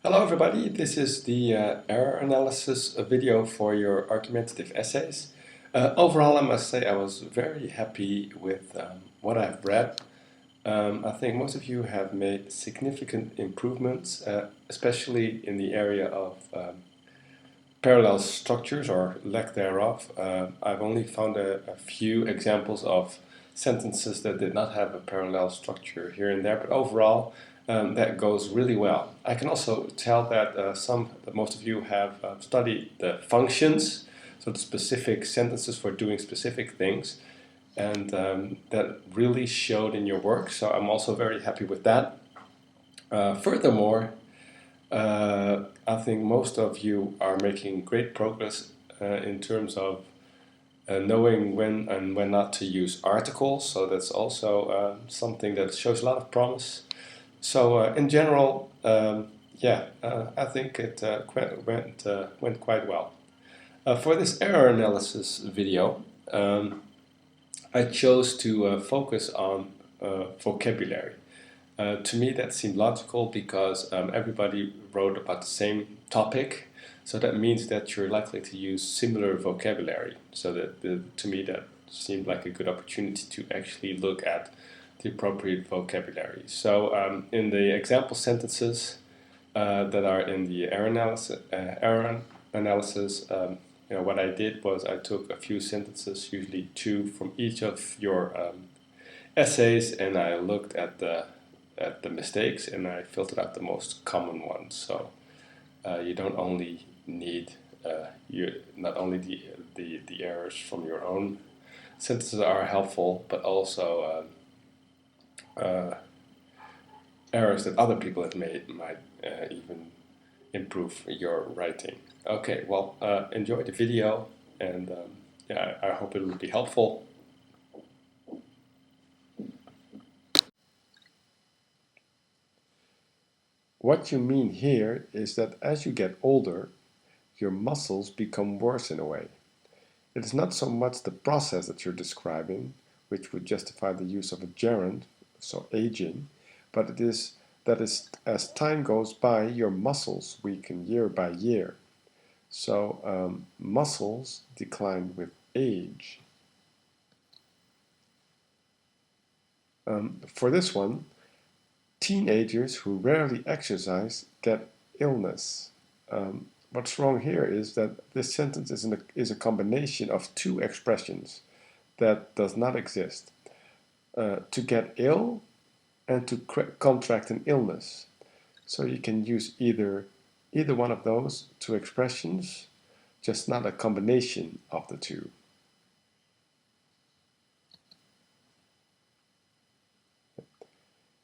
Hello everybody, this is the error analysis video for your argumentative essays. Overall, I must say I was very happy with what I've read. I think most of you have made significant improvements, especially in the area of parallel structures or lack thereof. I've only found a few examples of sentences that did not have a parallel structure here and there, but overall that goes really well. I can also tell that most of you have studied the functions, so the specific sentences for doing specific things, and that really showed in your work, so I'm also very happy with that. Furthermore, I think most of you are making great progress in terms of knowing when and when not to use articles, so that's also something that shows a lot of promise. So in general, I think it went quite well. For this error analysis video, I chose to focus on vocabulary. To me, that seemed logical because everybody wrote about the same topic, so that means that you're likely to use similar vocabulary. So to me, that seemed like a good opportunity to actually look at the appropriate vocabulary. So in the example sentences that are in the error analysis, what I did was I took a few sentences, usually two from each of your essays, and I looked at the mistakes and I filtered out the most common ones. So you don't only need not only the errors from your own sentences are helpful, but also errors that other people have made might even improve your writing. Okay, well, enjoy the video, and I hope it will be helpful. What you mean here is that as you get older, your muscles become worse in a way. It is not so much the process that you're describing, which would justify the use of a gerund, so aging, but it is that as time goes by, your muscles weaken year by year. So muscles decline with age. For this one, teenagers who rarely exercise get illness. What's wrong here is that this sentence is a combination of two expressions that does not exist. To get ill and to contract an illness. So you can use either one of those two expressions, just not a combination of the two.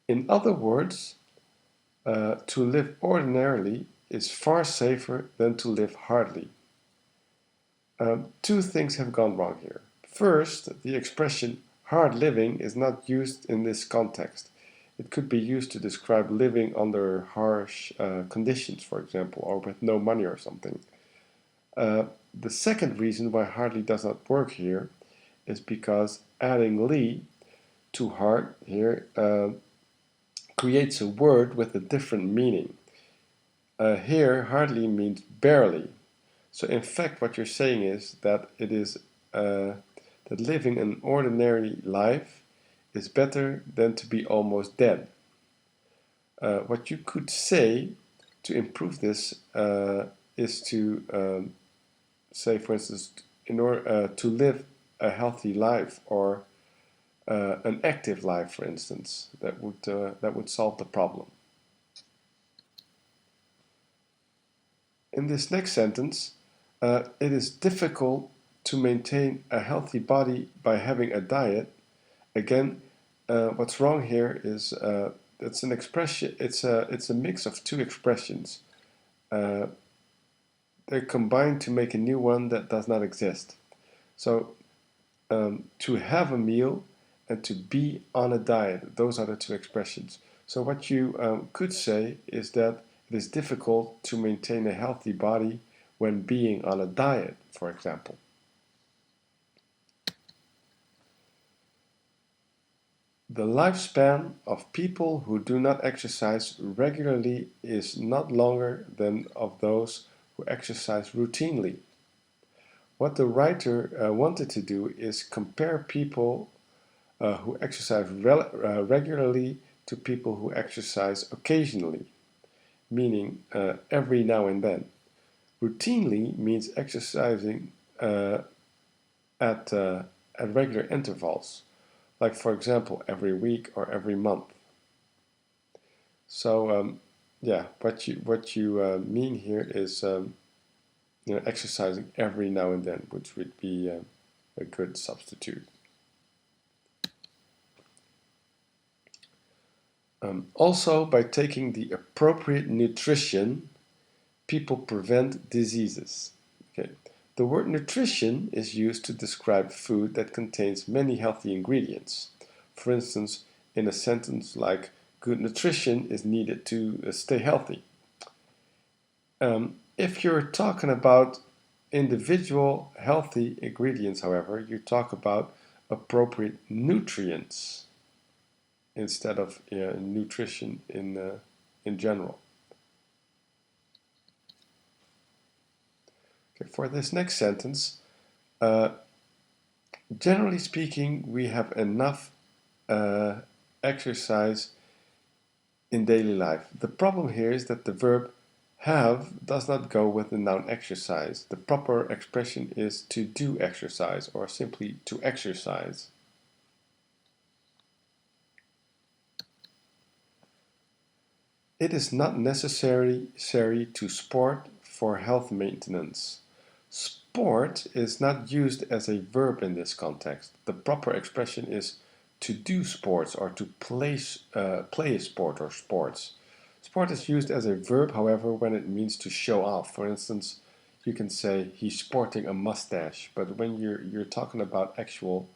In other words, to live ordinarily is far safer than to live hardly. Two things have gone wrong here. First, the expression hard living is not used in this context. It could be used to describe living under harsh conditions, for example, or with no money or something. The second reason why hardly does not work here is because adding "ly" to hard here creates a word with a different meaning. Here, hardly means barely. So in fact, what you're saying is that it is that living an ordinary life is better than to be almost dead. What you could say to improve this is to say, for instance, in order to live a healthy life or an active life, for instance, that would solve the problem. In this next sentence, it is difficult to maintain a healthy body by having a diet. Again, what's wrong here is it's an expression. It's a mix of two expressions. They're combined to make a new one that does not exist. So to have a meal and to be on a diet, those are the two expressions. So what you could say is that it is difficult to maintain a healthy body when being on a diet, for example. The lifespan of people who do not exercise regularly is not longer than of those who exercise routinely. What the writer wanted to do is compare people who exercise regularly to people who exercise occasionally, meaning every now and then. Routinely means exercising at, uh, at regular intervals, like for example every week or every month. So yeah, what you mean here is exercising every now and then, which would be a good substitute. Also, by taking the appropriate nutrition, people prevent diseases. Okay. The word nutrition is used to describe food that contains many healthy ingredients. For instance, in a sentence like, good nutrition is needed to stay healthy. If you're talking about individual healthy ingredients, however, you talk about appropriate nutrients instead of nutrition in general. Okay, for this next sentence, generally speaking, we have enough exercise in daily life. The problem here is that the verb have does not go with the noun exercise. The proper expression is to do exercise or simply to exercise. It is not necessary to sport for health maintenance. Sport is not used as a verb in this context. The proper expression is to do sports or to play a sport or sports. Sport is used as a verb, however, when it means to show off. For instance, you can say he's sporting a mustache, but when you're talking about actual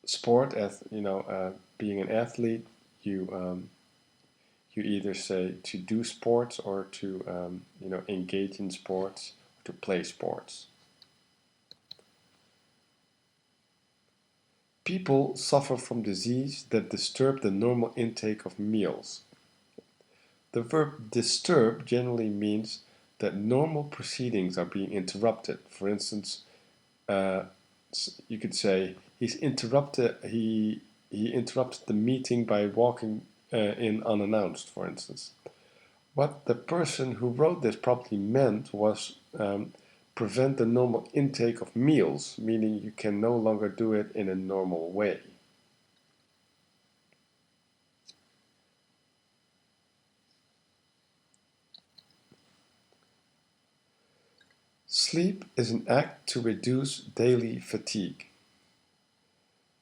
sport, as being an athlete, you either say to do sports or to engage in sports, or to play sports. People suffer from disease that disturb the normal intake of meals. The verb disturb generally means that normal proceedings are being interrupted. For instance, you could say he interrupted the meeting by walking in unannounced, for instance. What the person who wrote this probably meant was prevent the normal intake of meals, meaning you can no longer do it in a normal way. Sleep is an act to reduce daily fatigue.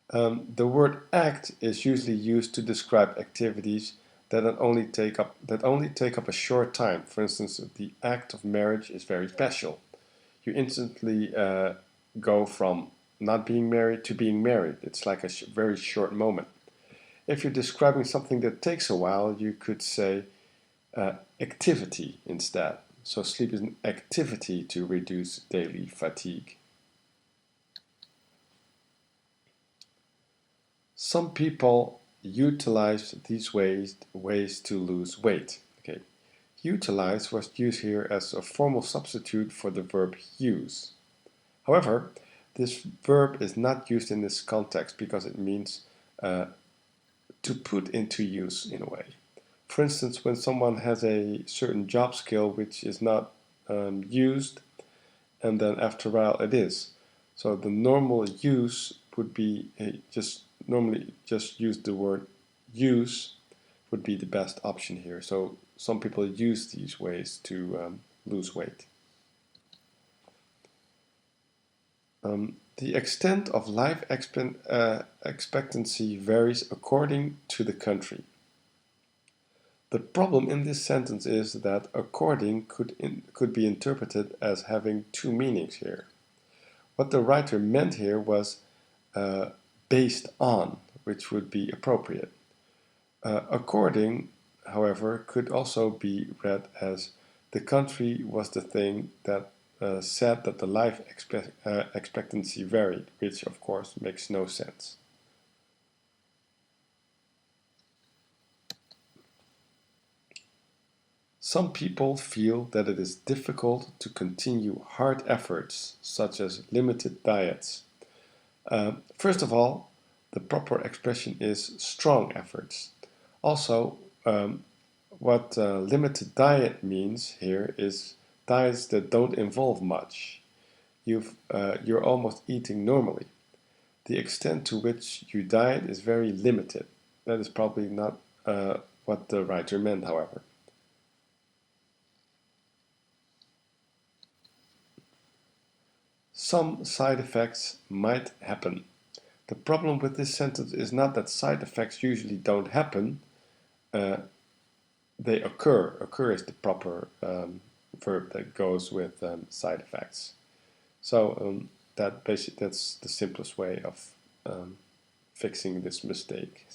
The word act is usually used to describe activities that only take up a short time. For instance, the act of marriage is very special. You instantly go from not being married to being married. It's like a very short moment. If you're describing something that takes a while, you could say activity instead. So sleep is an activity to reduce daily fatigue. Some people utilize these ways to lose weight. Okay. Utilize was used here as a formal substitute for the verb use. However, this verb is not used in this context because it means to put into use in a way. For instance, when someone has a certain job skill which is not used, and then after a while it is. So the normal use would be normally just use the word use would be the best option here. So some people use these ways to lose weight. The extent of life expectancy varies according to the country. The problem in this sentence is that according could be interpreted as having two meanings here. What the writer meant here was based on, which would be appropriate. According, however, could also be read as the country was the thing that said that the life expectancy varied, which of course makes no sense. Some people feel that it is difficult to continue hard efforts, such as limited diets. First of all, the proper expression is strong efforts. Also, what limited diet means here is diets that don't involve much. You're almost eating normally. The extent to which you diet is very limited. That is probably not what the writer meant, however. Some side effects might happen. The problem with this sentence is not that side effects usually don't happen, uh, they occur. Occur is the proper verb that goes with side effects. So that's the simplest way of fixing this mistake.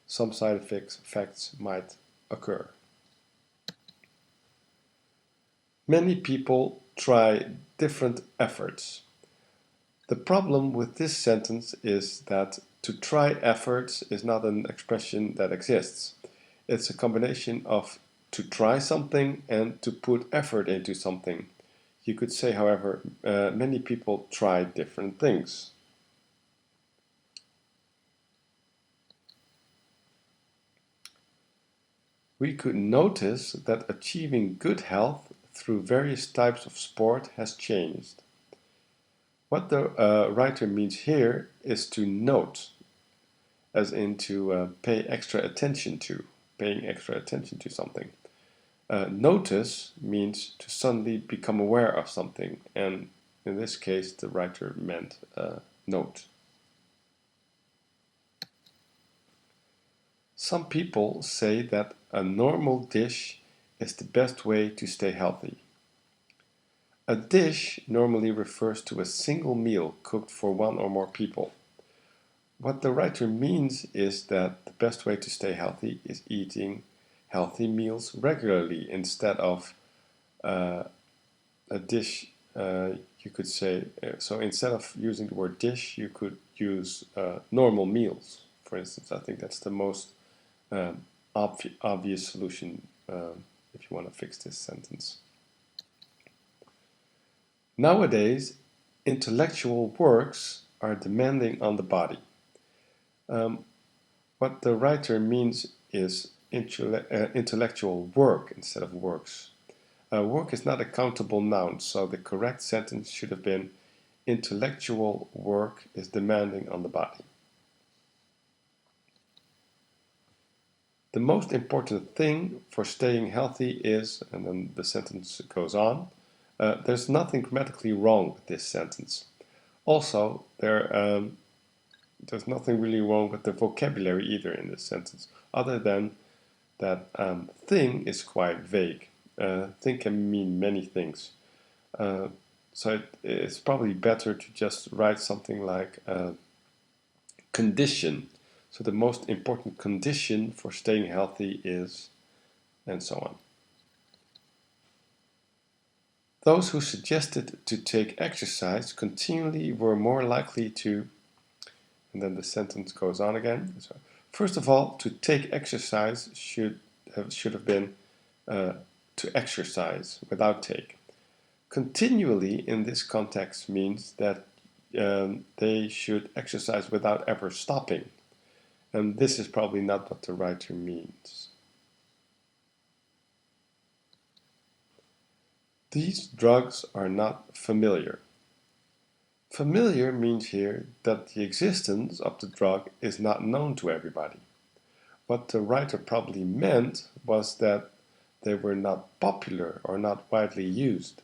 Some side effects might occur. Many people try different efforts. The problem with this sentence is that to try efforts is not an expression that exists. It's a combination of to try something and to put effort into something. You could say, however, many people try different things. We could notice that achieving good health through various types of sport has changed. What the writer means here is to note, as in to pay extra attention to, paying extra attention to something. Notice means to suddenly become aware of something, and in this case the writer meant note. Some people say that a normal dish is the best way to stay healthy. A dish normally refers to a single meal cooked for one or more people. What the writer means is that the best way to stay healthy is eating healthy meals regularly instead of a dish. You could say, so instead of using the word dish, you could use normal meals, for instance. I think that's the most obvious solution if you want to fix this sentence. Nowadays, intellectual works are demanding on the body. What the writer means is intellectual work instead of works. Work is not a countable noun, so the correct sentence should have been intellectual work is demanding on the body. The most important thing for staying healthy is, and then the sentence goes on, there's nothing grammatically wrong with this sentence. Also, there's nothing really wrong with the vocabulary either in this sentence, other than that thing is quite vague. Thing can mean many things. So it's probably better to just write something like condition. So the most important condition for staying healthy is, and so on. Those who suggested to take exercise continually were more likely to, and then the sentence goes on again. So, first of all, to take exercise should have been to exercise without take. Continually in this context means that they should exercise without ever stopping. And this is probably not what the writer means. These drugs are not familiar. Familiar means here that the existence of the drug is not known to everybody. What the writer probably meant was that they were not popular or not widely used.